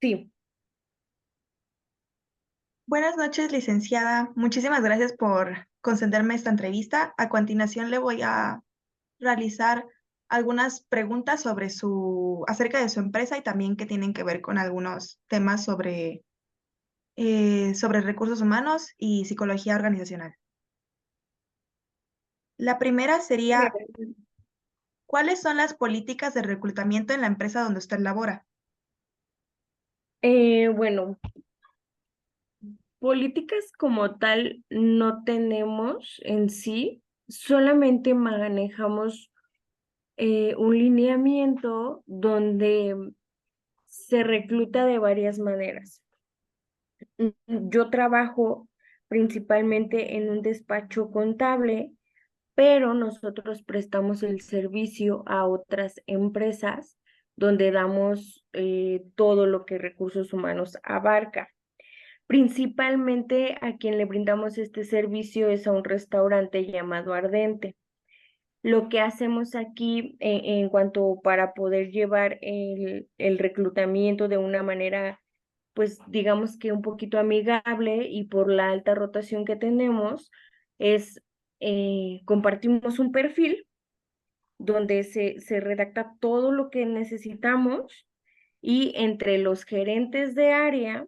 Sí, Buenas noches, licenciada. Muchísimas gracias por concederme esta entrevista. A continuación le voy a realizar algunas preguntas acerca de su empresa y también que tienen que ver con algunos temas sobre recursos humanos y psicología organizacional. La primera sería, ¿cuáles son las políticas de reclutamiento en la empresa donde usted labora? bueno, políticas como tal no tenemos en sí, solamente manejamos un lineamiento donde se recluta de varias maneras. Yo trabajo principalmente en un despacho contable, pero nosotros prestamos el servicio a otras empresas donde damos todo lo que recursos humanos abarca. Principalmente a quien le brindamos este servicio es a un restaurante llamado Ardente. Lo que hacemos aquí en cuanto para poder llevar el reclutamiento de una manera, pues digamos que un poquito amigable y por la alta rotación que tenemos, es compartimos un perfil donde se redacta todo lo que necesitamos y entre los gerentes de área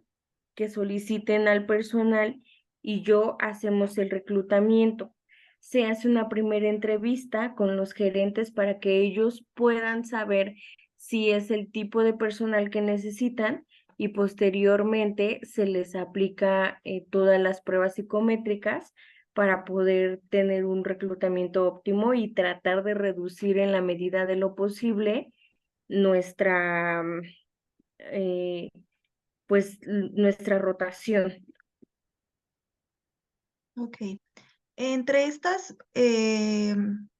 que soliciten al personal y yo hacemos el reclutamiento. Se hace una primera entrevista con los gerentes para que ellos puedan saber si es el tipo de personal que necesitan y posteriormente se les aplica todas las pruebas psicométricas para poder tener un reclutamiento óptimo y tratar de reducir en la medida de lo posible nuestra, eh, nuestra rotación. Ok. Entre estas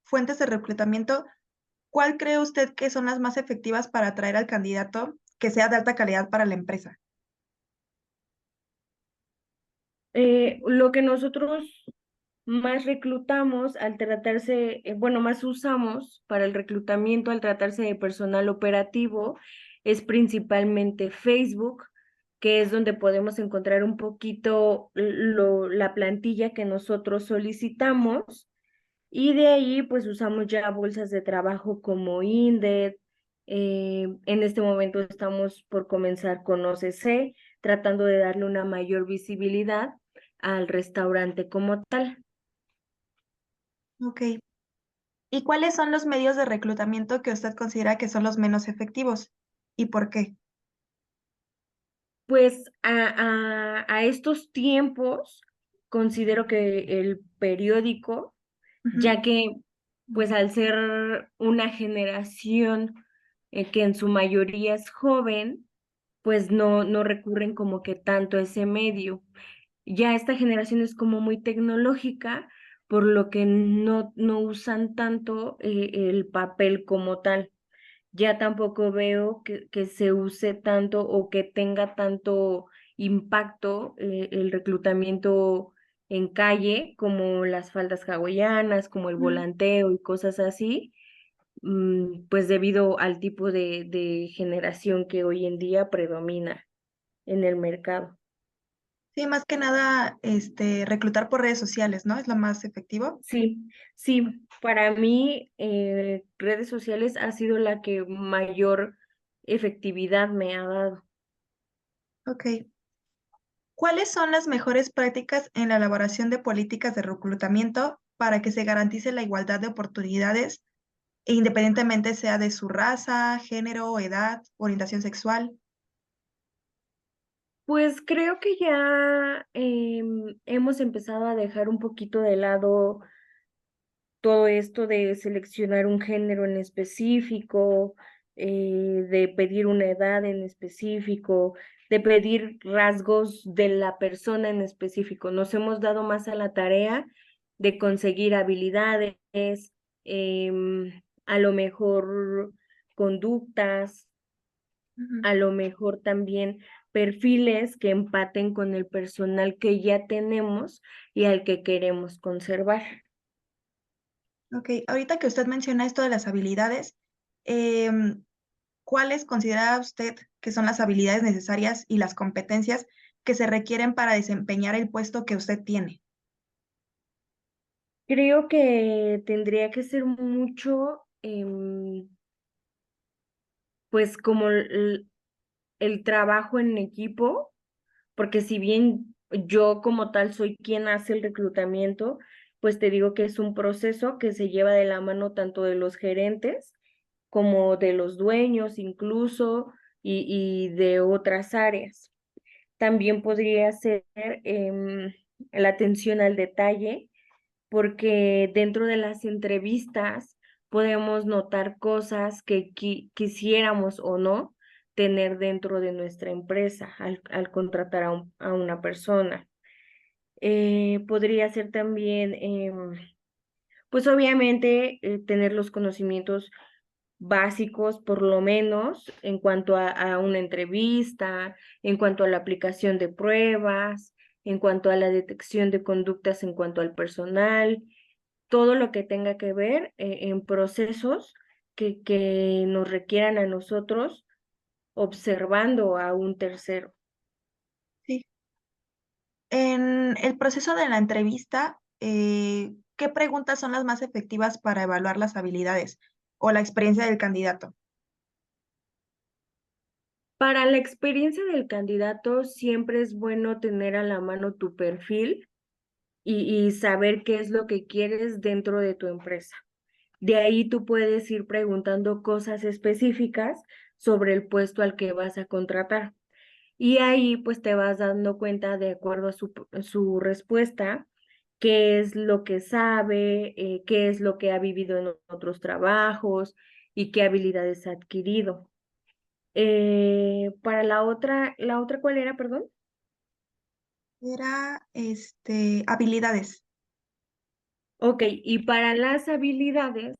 fuentes de reclutamiento, ¿cuál cree usted que son las más efectivas para atraer al candidato que sea de alta calidad para la empresa? Lo que nosotros más reclutamos al tratarse, bueno, más usamos para el reclutamiento al tratarse de personal operativo es principalmente Facebook, que es donde podemos encontrar un poquito la plantilla que nosotros solicitamos y de ahí pues usamos ya bolsas de trabajo como Indeed. En este momento estamos por comenzar con OCC, tratando de darle una mayor visibilidad al restaurante como tal. Ok. ¿Y cuáles son los medios de reclutamiento que usted considera que son los menos efectivos? ¿Y por qué? Pues a estos tiempos considero que el periódico, Ujú. ya que pues al ser una generación que en su mayoría es joven, pues no recurren como que tanto a ese medio. Ya esta generación es como muy tecnológica, por lo que no usan tanto el papel como tal. Ya tampoco veo que se use tanto o que tenga tanto impacto el reclutamiento en calle como las faldas hawaianas, como el Mm. volanteo y cosas así, pues debido al tipo de generación que hoy en día predomina en el mercado. Sí, más que nada, reclutar por redes sociales, ¿no? Es lo más efectivo. Sí, sí, para mí redes sociales ha sido la que mayor efectividad me ha dado. Ok. ¿Cuáles son las mejores prácticas en la elaboración de políticas de reclutamiento para que se garantice la igualdad de oportunidades, e independientemente sea de su raza, género, edad, orientación sexual? Pues creo que ya hemos empezado a dejar un poquito de lado todo esto de seleccionar un género en específico, de pedir una edad en específico, de pedir rasgos de la persona en específico. Nos hemos dado más a la tarea de conseguir habilidades, a lo mejor conductas, Ujú. a lo mejor también perfiles que empaten con el personal que ya tenemos y al que queremos conservar. Ok, ahorita que usted menciona esto de las habilidades, em, ¿cuáles considera usted que son las habilidades necesarias y las competencias que se requieren para desempeñar el puesto que usted tiene? Creo que tendría que ser mucho, pues como el trabajo en equipo, porque si bien yo como tal soy quien hace el reclutamiento, pues te digo que es un proceso que se lleva de la mano tanto de los gerentes como de los dueños incluso y de otras áreas. También podría ser la atención al detalle, porque dentro de las entrevistas podemos notar cosas que quisiéramos o no tener dentro de nuestra empresa al contratar a una persona. Podría ser también, pues obviamente, tener los conocimientos básicos, por lo menos, en cuanto a una entrevista, en cuanto a la aplicación de pruebas, en cuanto a la detección de conductas en cuanto al personal, todo lo que tenga que ver en procesos que nos requieran a nosotros observando a un tercero. Sí. En el proceso de la entrevista, ¿qué preguntas son las más efectivas para evaluar las habilidades o la experiencia del candidato? Para la experiencia del candidato, siempre es bueno tener a la mano tu perfil y saber qué es lo que quieres dentro de tu empresa. De ahí tú puedes ir preguntando cosas específicas sobre el puesto al que vas a contratar. Y ahí pues te vas dando cuenta de acuerdo a su respuesta, qué es lo que sabe, qué es lo que ha vivido en otros trabajos y qué habilidades ha adquirido. Para la otra, ¿cuál era, perdón? Era, habilidades. Ok, y para las habilidades,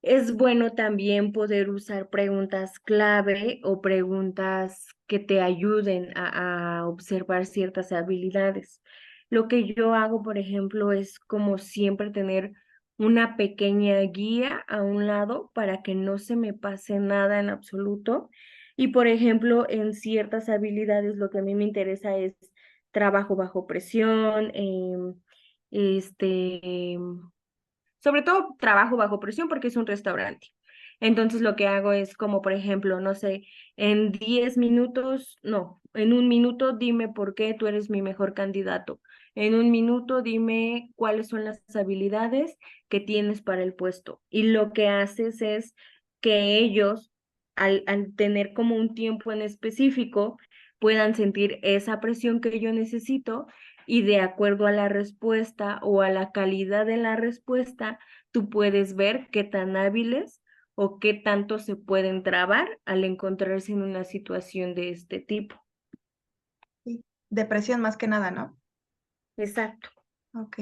es bueno también poder usar preguntas clave o preguntas que te ayuden a observar ciertas habilidades. Lo que yo hago, por ejemplo, es como siempre tener una pequeña guía a un lado para que no se me pase nada en absoluto. Y, por ejemplo, en ciertas habilidades, lo que a mí me interesa es trabajo bajo presión, este sobre todo trabajo bajo presión porque es un restaurante. Entonces lo que hago es como, por ejemplo, no sé, en 10 minutos, no, en un minuto dime por qué tú eres mi mejor candidato. En un minuto dime cuáles son las habilidades que tienes para el puesto. Y lo que haces es que ellos, al tener como un tiempo en específico, puedan sentir esa presión que yo necesito y de acuerdo a la respuesta o a la calidad de la respuesta, tú puedes ver qué tan hábiles o qué tanto se pueden trabar al encontrarse en una situación de este tipo. Sí. Depresión más que nada, ¿no? Exacto. Ok.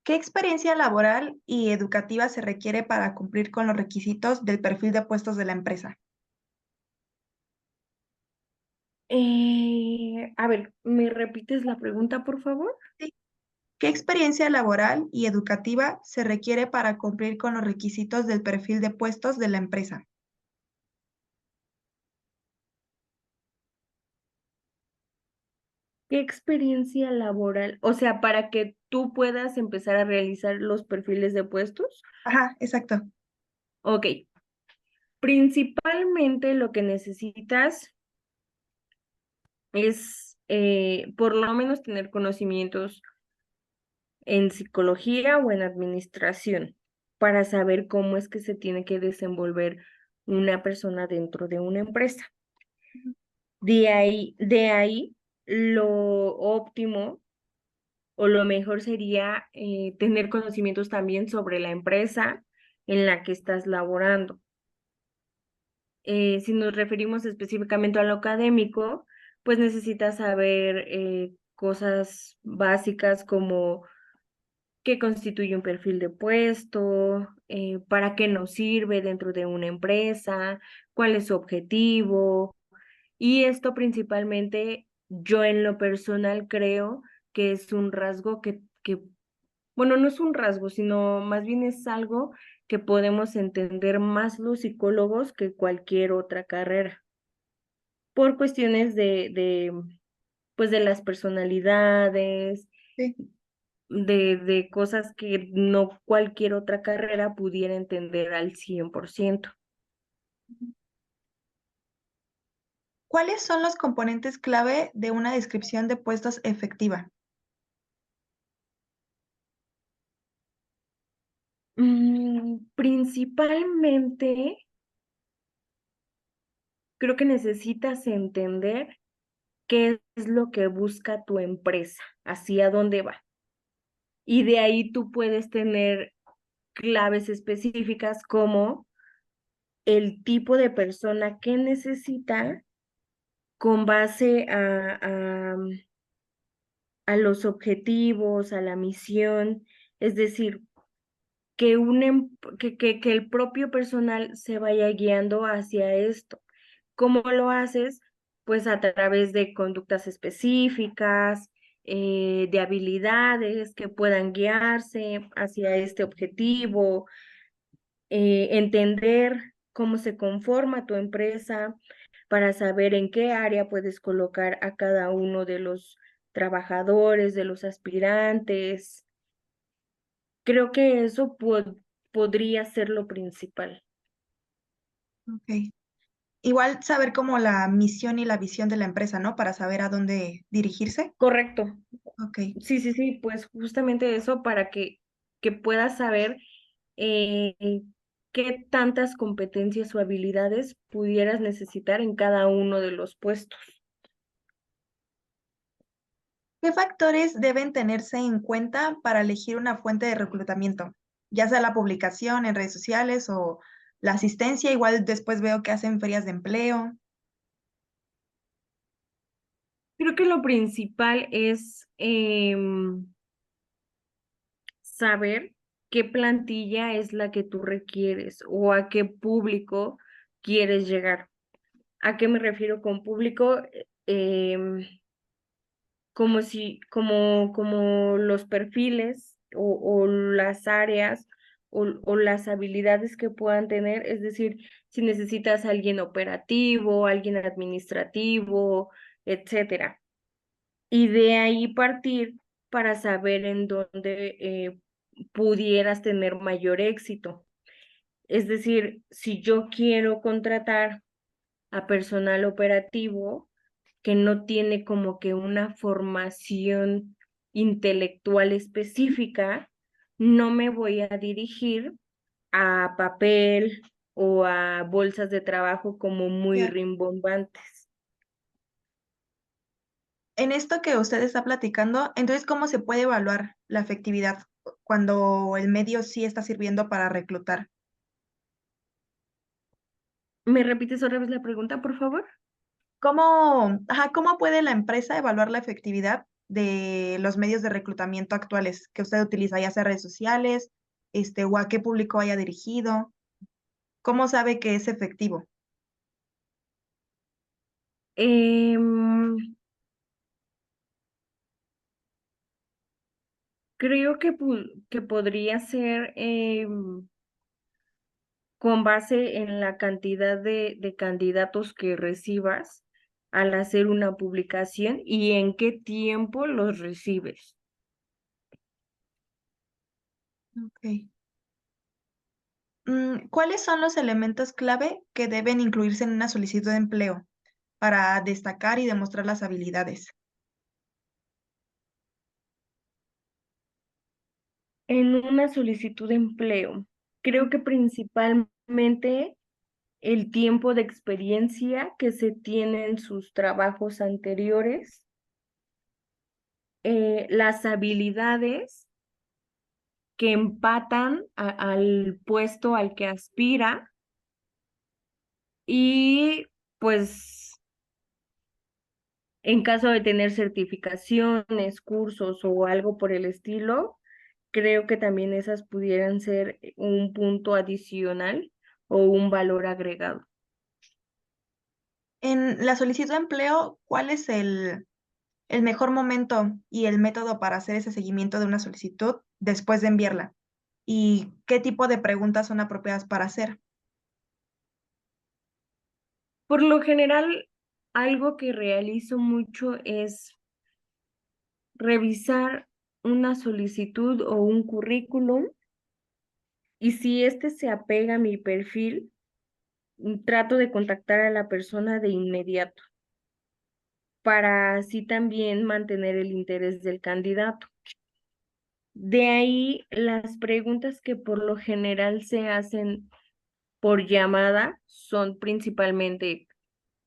¿Qué experiencia laboral y educativa se requiere para cumplir con los requisitos del perfil de puestos de la empresa? A ver, ¿me repites la pregunta, por favor? Sí. ¿Qué experiencia laboral y educativa se requiere para cumplir con los requisitos del perfil de puestos de la empresa? ¿Qué experiencia laboral? O sea, para que tú puedas empezar a realizar los perfiles de puestos. Ajá, exacto. Ok, principalmente lo que necesitas es por lo menos tener conocimientos en psicología o en administración para saber cómo es que se tiene que desenvolver una persona dentro de una empresa. Ujú. De ahí, lo óptimo o lo mejor sería tener conocimientos también sobre la empresa en la que estás laborando. Si nos referimos específicamente a lo académico, pues necesitas saber cosas básicas como qué constituye un perfil de puesto, para qué nos sirve dentro de una empresa, cuál es su objetivo. Y esto principalmente yo en lo personal creo que es un rasgo que Bueno, no es un rasgo, sino más bien es algo que podemos entender más los psicólogos que cualquier otra carrera, por cuestiones pues de las personalidades, Sí. de cosas que no cualquier otra carrera pudiera entender al 100%. ¿Cuáles son los componentes clave de una descripción de puestos efectiva? Principalmente, creo que necesitas entender qué es lo que busca tu empresa, hacia dónde va. Y de ahí tú puedes tener claves específicas como el tipo de persona que necesita con base a los objetivos, a la misión, es decir, que el propio personal se vaya guiando hacia esto. ¿Cómo lo haces? Pues a través de conductas específicas, de habilidades que puedan guiarse hacia este objetivo, entender cómo se conforma tu empresa para saber en qué área puedes colocar a cada uno de los trabajadores, de los aspirantes. Creo que eso podría ser lo principal. Ok. Igual saber como la misión y la visión de la empresa, ¿no? Para saber a dónde dirigirse. Correcto. Ok. Sí, sí, sí, pues justamente eso para que puedas saber eh, qué tantas competencias o habilidades pudieras necesitar en cada uno de los puestos. ¿Qué factores deben tenerse en cuenta para elegir una fuente de reclutamiento? Ya sea la publicación en redes sociales o la asistencia, igual después veo que hacen ferias de empleo. Creo que lo principal es saber qué plantilla es la que tú requieres o a qué público quieres llegar. ¿A qué me refiero con público? Como los perfiles o las áreas o las habilidades que puedan tener, es decir, si necesitas alguien operativo, alguien administrativo, etcétera. Y de ahí partir para saber en dónde pudieras tener mayor éxito. Es decir, si yo quiero contratar a personal operativo que no tiene como que una formación intelectual específica, no me voy a dirigir a papel o a bolsas de trabajo como muy Ya. rimbombantes. En esto que usted está platicando, entonces, ¿cómo se puede evaluar la efectividad cuando el medio sí está sirviendo para reclutar? ¿Me repites otra vez la pregunta, por favor? ¿Cómo puede la empresa evaluar la efectividad de los medios de reclutamiento actuales que usted utiliza, ya sea redes sociales, o a qué público haya dirigido? ¿Cómo sabe que es efectivo? Em, Creo que podría ser con base en la cantidad de candidatos que recibas al hacer una publicación y en qué tiempo los recibes. Ok. ¿Cuáles son los elementos clave que deben incluirse en una solicitud de empleo para destacar y demostrar las habilidades? En una solicitud de empleo, creo que principalmente el tiempo de experiencia que se tiene en sus trabajos anteriores, las habilidades que empatan al puesto al que aspira y pues en caso de tener certificaciones, cursos o algo por el estilo, creo que también esas pudieran ser un punto adicional o un valor agregado. En la solicitud de empleo, ¿cuál es el mejor momento y el método para hacer ese seguimiento de una solicitud después de enviarla y qué tipo de preguntas son apropiadas para hacer. Por lo general, algo que realizo mucho es revisar una solicitud o un currículum y si este se apega a mi perfil, trato de contactar a la persona de inmediato para así también mantener el interés del candidato. De ahí las preguntas que por lo general se hacen por llamada son principalmente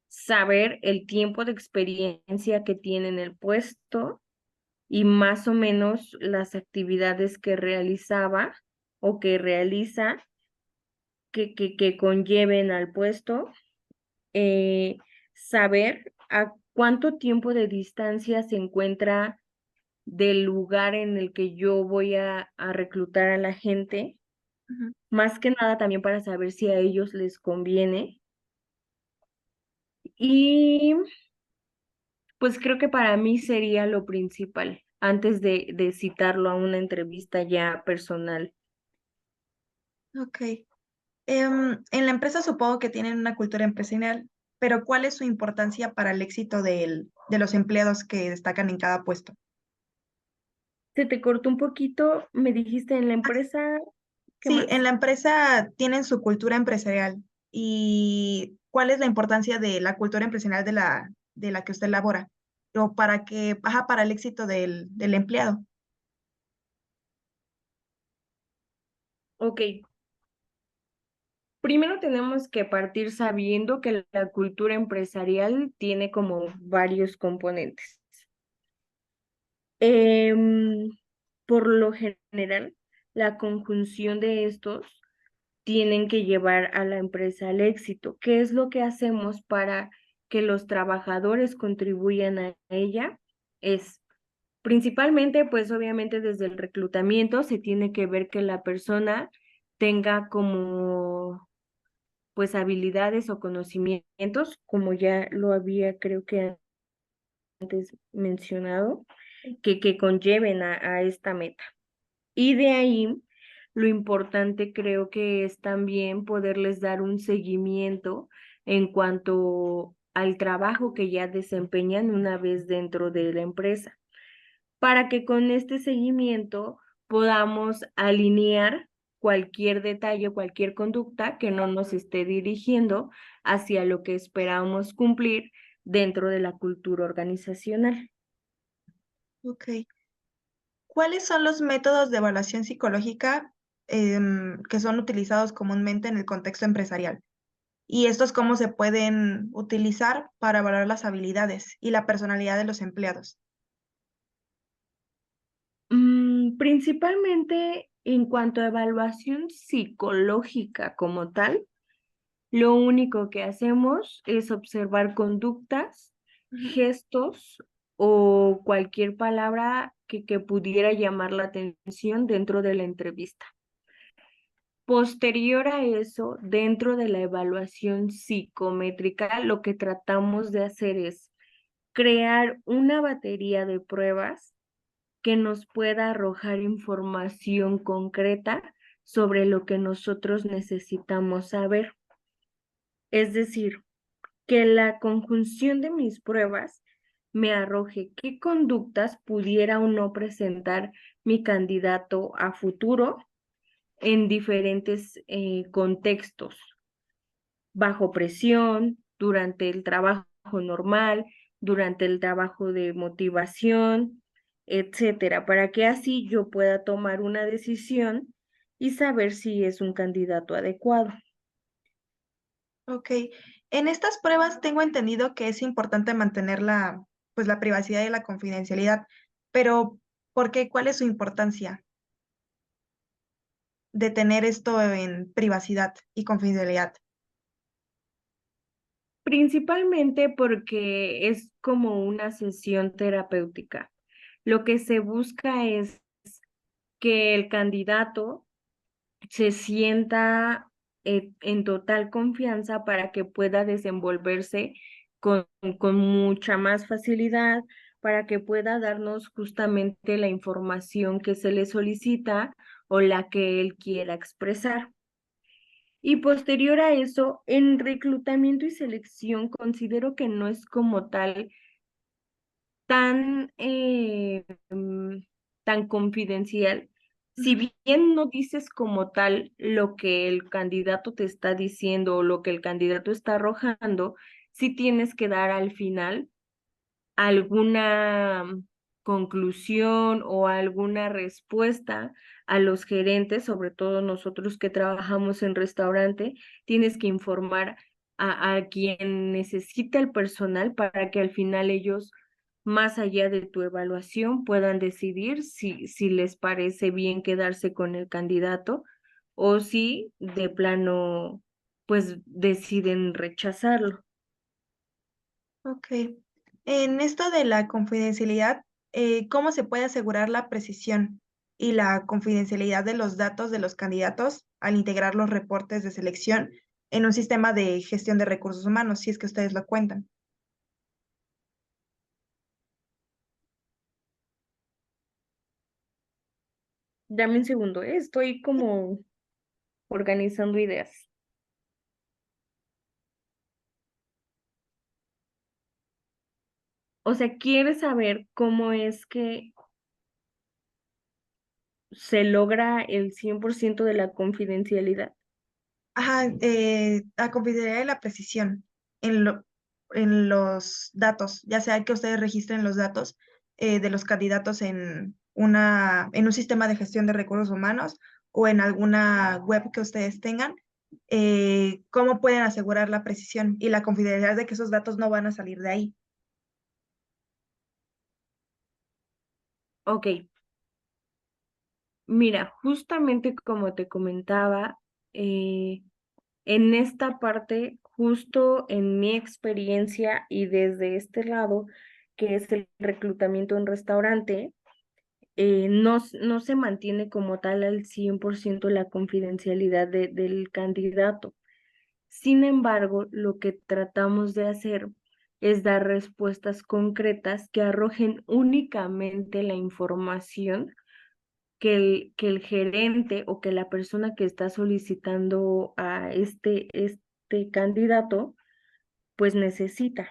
saber el tiempo de experiencia que tiene en el puesto y más o menos las actividades que realizaba o que realiza que conlleven al puesto, eh, saber a cuánto tiempo de distancia se encuentra del lugar en el que yo voy a reclutar a la gente, Ujú. más que nada también para saber si a ellos les conviene. Y pues creo que para mí sería lo principal antes de citarlo a una entrevista ya personal. Ok. En la empresa supongo que tienen una cultura empresarial, pero ¿cuál es su importancia para el éxito de los empleados que destacan en cada puesto? Se te cortó un poquito, me dijiste en la Ah, empresa, ¿qué sí, en más? la empresa tienen su cultura empresarial. ¿Y cuál es la importancia de la cultura empresarial de la que usted labora? O para que, ajá, para el éxito del empleado. Ok, primero tenemos que partir sabiendo que la cultura empresarial tiene como varios componentes. Em, por lo general, la conjunción de estos tienen que llevar a la empresa al éxito. ¿Qué es lo que hacemos para que los trabajadores contribuyan a ella? Es principalmente, pues obviamente desde el reclutamiento se tiene que ver que la persona tenga como pues habilidades o conocimientos, como ya lo había creo que antes mencionado, que conlleven a esta meta. Y de ahí, lo importante creo que es también poderles dar un seguimiento en cuanto al trabajo que ya desempeñan una vez dentro de la empresa, para que con este seguimiento podamos alinear cualquier detalle, cualquier conducta que no nos esté dirigiendo hacia lo que esperamos cumplir dentro de la cultura organizacional. Ok. ¿Cuáles son los métodos de evaluación psicológica que son utilizados comúnmente en el contexto empresarial? ¿Y estos cómo se pueden utilizar para evaluar las habilidades y la personalidad de los empleados? Principalmente en cuanto a evaluación psicológica como tal, lo único que hacemos es observar conductas, Ujú. gestos o cualquier palabra que pudiera llamar la atención dentro de la entrevista. Posterior a eso, dentro de la evaluación psicométrica, lo que tratamos de hacer es crear una batería de pruebas que nos pueda arrojar información concreta sobre lo que nosotros necesitamos saber. Es decir, que la conjunción de mis pruebas me arroje qué conductas pudiera o no presentar mi candidato a futuro en diferentes contextos, bajo presión, durante el trabajo normal, durante el trabajo de motivación, etcétera, para que así yo pueda tomar una decisión y saber si es un candidato adecuado. Ok. En estas pruebas tengo entendido que es importante mantener pues, la privacidad y la confidencialidad, pero ¿por qué? ¿Cuál es su importancia de tener esto en privacidad y confidencialidad? Principalmente porque es como una sesión terapéutica. Lo que se busca es que el candidato se sienta en total confianza para que pueda desenvolverse con mucha más facilidad, para que pueda darnos justamente la información que se le solicita o la que él quiera expresar. Y posterior a eso, en reclutamiento y selección, considero que no es como tal tan, tan confidencial. Si Ujú. bien no dices como tal lo que el candidato te está diciendo o lo que el candidato está arrojando, sí tienes que dar al final alguna conclusión o alguna respuesta a los gerentes, sobre todo nosotros que trabajamos en restaurante, tienes que informar a quien necesita el personal para que al final ellos, más allá de tu evaluación, puedan decidir si les parece bien quedarse con el candidato o si de plano, pues deciden rechazarlo. Ok. En esto de la confidencialidad, ¿cómo se puede asegurar la precisión y la confidencialidad de los datos de los candidatos al integrar los reportes de selección en un sistema de gestión de recursos humanos, si es que ustedes lo cuentan? Dame un segundo, estoy como organizando ideas. O sea, ¿quieres saber cómo es que se logra el 100% de la confidencialidad? Ajá, la confidencialidad y la precisión en, en los datos, ya sea que ustedes registren los datos de los candidatos en en un sistema de gestión de recursos humanos o en alguna web que ustedes tengan, ¿cómo pueden asegurar la precisión y la confidencialidad de que esos datos no van a salir de ahí? Ok, mira, justamente como te comentaba, eh, en esta parte, justo en mi experiencia y desde este lado, que es el reclutamiento en restaurante, no se mantiene como tal al 100% la confidencialidad del candidato. Sin embargo, lo que tratamos de hacer es dar respuestas concretas que arrojen únicamente la información que el gerente o que la persona que está solicitando a este candidato, pues necesita.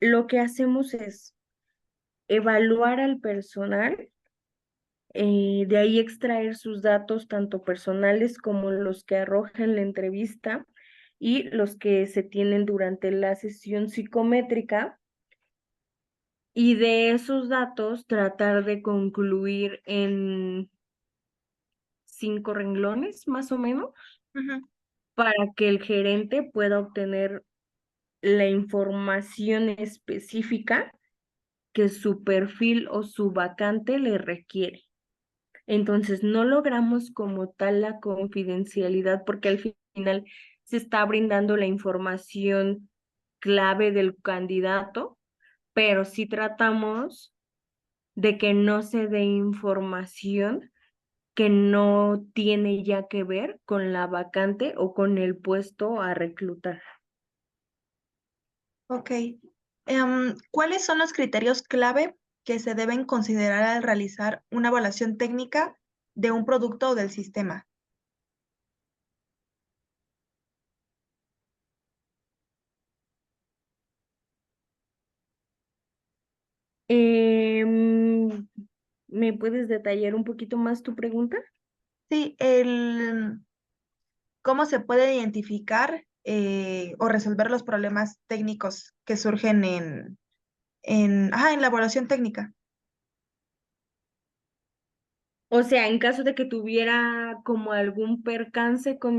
Lo que hacemos es evaluar al personal, de ahí extraer sus datos, tanto personales como los que arroja en la entrevista y los que se tienen durante la sesión psicométrica, y de esos datos tratar de concluir en 5 renglones, más o menos, Ujú. para que el gerente pueda obtener la información específica que su perfil o su vacante le requiere. Entonces, no logramos como tal la confidencialidad porque al final se está brindando la información clave del candidato, pero sí tratamos de que no se dé información que no tiene ya que ver con la vacante o con el puesto a reclutar. Ok. ¿Cuáles son los criterios clave que se deben considerar al realizar una evaluación técnica de un producto o del sistema? Em, ¿Me puedes detallar un poquito más tu pregunta? Sí, cómo se puede identificar o resolver los problemas técnicos que surgen en la evaluación técnica. O sea, en caso de que tuviera como algún percance con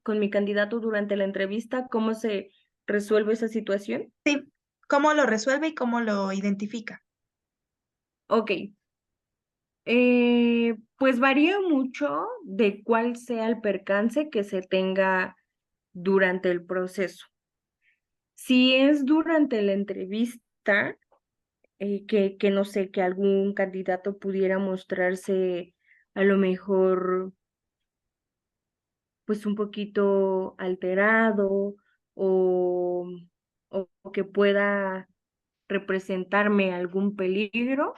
con mi candidato durante la entrevista, ¿cómo se resuelve esa situación? Sí, cómo lo resuelve y cómo lo identifica. Ok, pues varía mucho de cuál sea el percance que se tenga durante el proceso. Si es durante la entrevista, que no sé, que algún candidato pudiera mostrarse a lo mejor pues un poquito alterado o, o que pueda representarme algún peligro,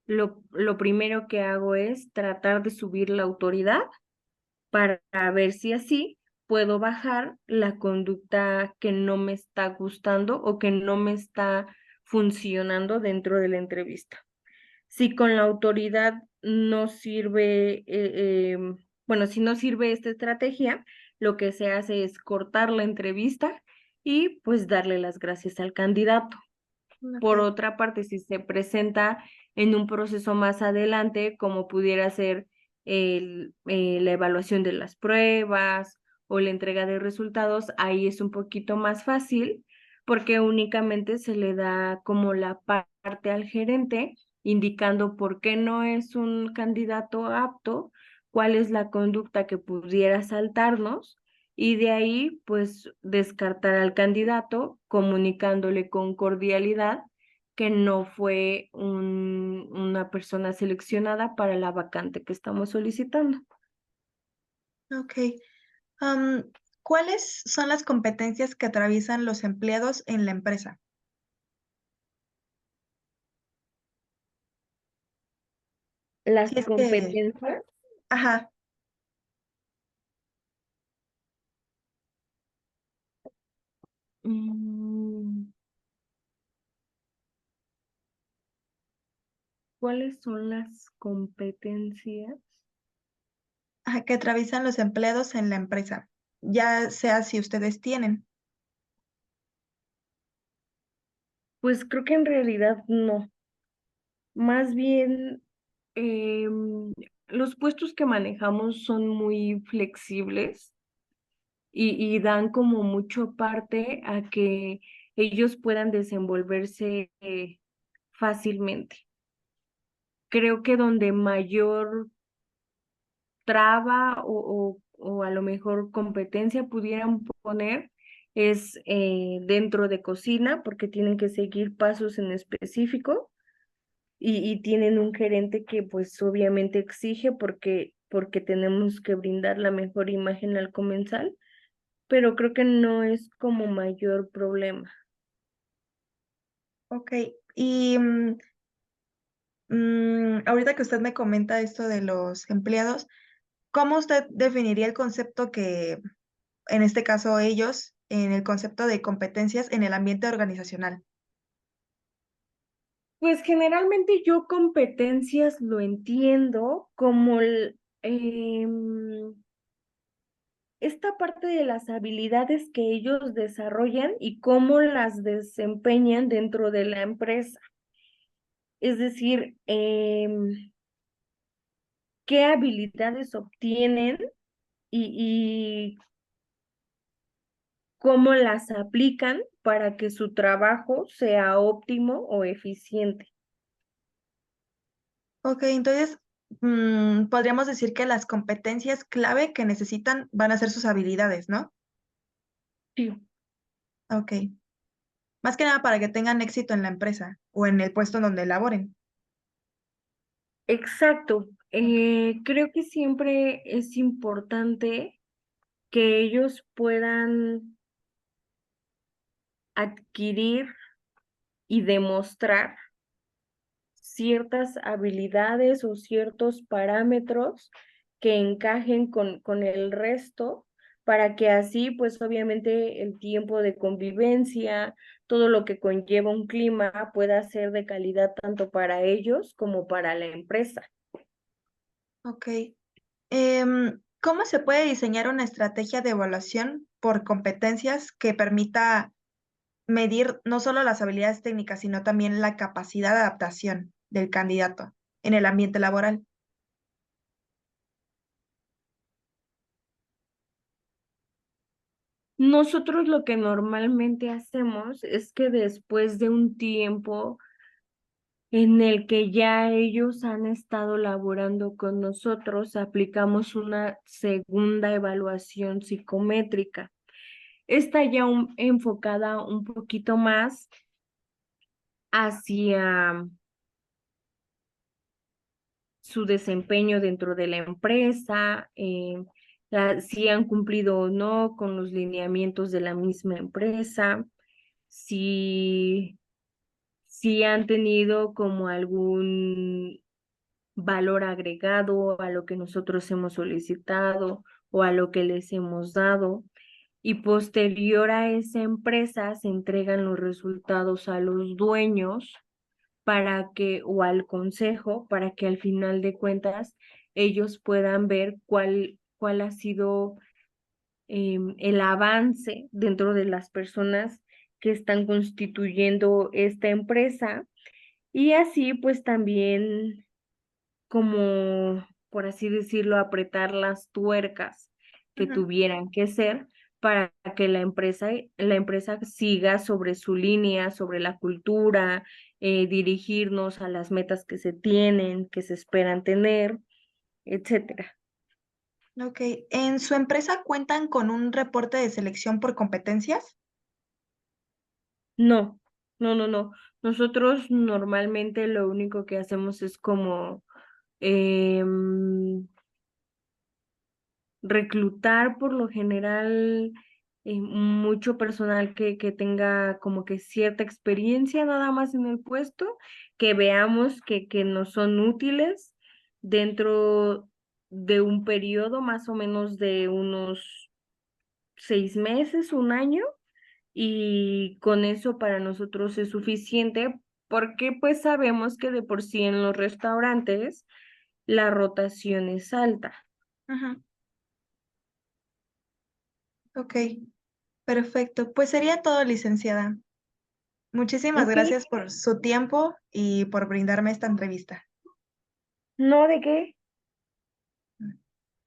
lo primero que hago es tratar de subir la autoridad para ver si así puedo bajar la conducta que no me está gustando o que no me está funcionando dentro de la entrevista. Si con la autoridad no sirve, bueno, si no sirve esta estrategia, lo que se hace es cortar la entrevista y pues darle las gracias al candidato. Por Ok. otra parte, si se presenta en un proceso más adelante, como pudiera ser la evaluación de las pruebas o la entrega de resultados, ahí es un poquito más fácil porque únicamente se le da como la parte al gerente indicando por qué no es un candidato apto, cuál es la conducta que pudiera saltarnos y de ahí pues descartar al candidato comunicándole con cordialidad que no fue una persona seleccionada para la vacante que estamos solicitando. Ok. Am, ¿Cuáles son las competencias que atraviesan los empleados en la empresa? Las Si es que, competencias, ajá, mm, ¿cuáles son las competencias? ajá, que atraviesan los empleados en la empresa, ya sea si ustedes tienen. Pues creo que en realidad no. Más bien, em, los puestos que manejamos son muy flexibles y dan como mucho parte a que ellos puedan desenvolverse fácilmente. Creo que donde mayor traba o a lo mejor competencia pudieran poner es dentro de cocina, porque tienen que seguir pasos en específico y tienen un gerente que pues obviamente exige porque tenemos que brindar la mejor imagen al comensal, pero creo que no es como mayor problema. Ok, y ahorita que usted me comenta esto de los empleados, ¿cómo usted definiría el concepto que, en este caso ellos, en el concepto de competencias en el ambiente organizacional? Pues generalmente yo competencias lo entiendo como esta parte de las habilidades que ellos desarrollan y cómo las desempeñan dentro de la empresa. Es decir, qué habilidades obtienen y cómo las aplican para que su trabajo sea óptimo o eficiente. Ok, entonces podríamos decir que las competencias clave que necesitan van a ser sus habilidades, ¿no? Sí, Ok, más que nada para que tengan éxito en la empresa o en el puesto en donde laboren. exacto. Creo que siempre es importante que ellos puedan adquirir y demostrar ciertas habilidades o ciertos parámetros que encajen con el resto para que así, pues obviamente el tiempo de convivencia, todo lo que conlleva un clima pueda ser de calidad tanto para ellos como para la empresa. Ok. ¿Cómo se puede diseñar una estrategia de evaluación por competencias que permita medir no solo las habilidades técnicas, sino también la capacidad de adaptación del candidato en el ambiente laboral? Nosotros lo que normalmente hacemos es que después de un tiempo en el que ya ellos han estado laborando con nosotros, aplicamos una segunda evaluación psicométrica. Esta ya enfocada un poquito más hacia su desempeño dentro de la empresa, si han cumplido o no con los lineamientos de la misma empresa, si si han tenido como algún valor agregado a lo que nosotros hemos solicitado o a lo que les hemos dado. Y posterior a esa empresa se entregan los resultados a los dueños para que, o al consejo, para que al final de cuentas ellos puedan ver cuál ha sido el avance dentro de las personas que están constituyendo esta empresa y así pues también como, por así decirlo, apretar las tuercas que Ujú. tuvieran que ser para que la empresa siga sobre su línea, sobre la cultura, dirigirnos a las metas que se tienen, que se esperan tener, etcétera. Ok, ¿en su empresa cuentan con un reporte de selección por competencias? No, no. Nosotros normalmente lo único que hacemos es como em, reclutar por lo general mucho personal que tenga como que cierta experiencia nada más en el puesto, que veamos que nos son útiles dentro de un periodo más o menos de unos 6 meses, un año, y con eso para nosotros es suficiente porque pues sabemos que de por sí en los restaurantes la rotación es alta. Ujú. Ok, perfecto. Pues sería todo, licenciada. Muchísimas Ok, gracias por su tiempo y por brindarme esta entrevista. no, ¿de qué?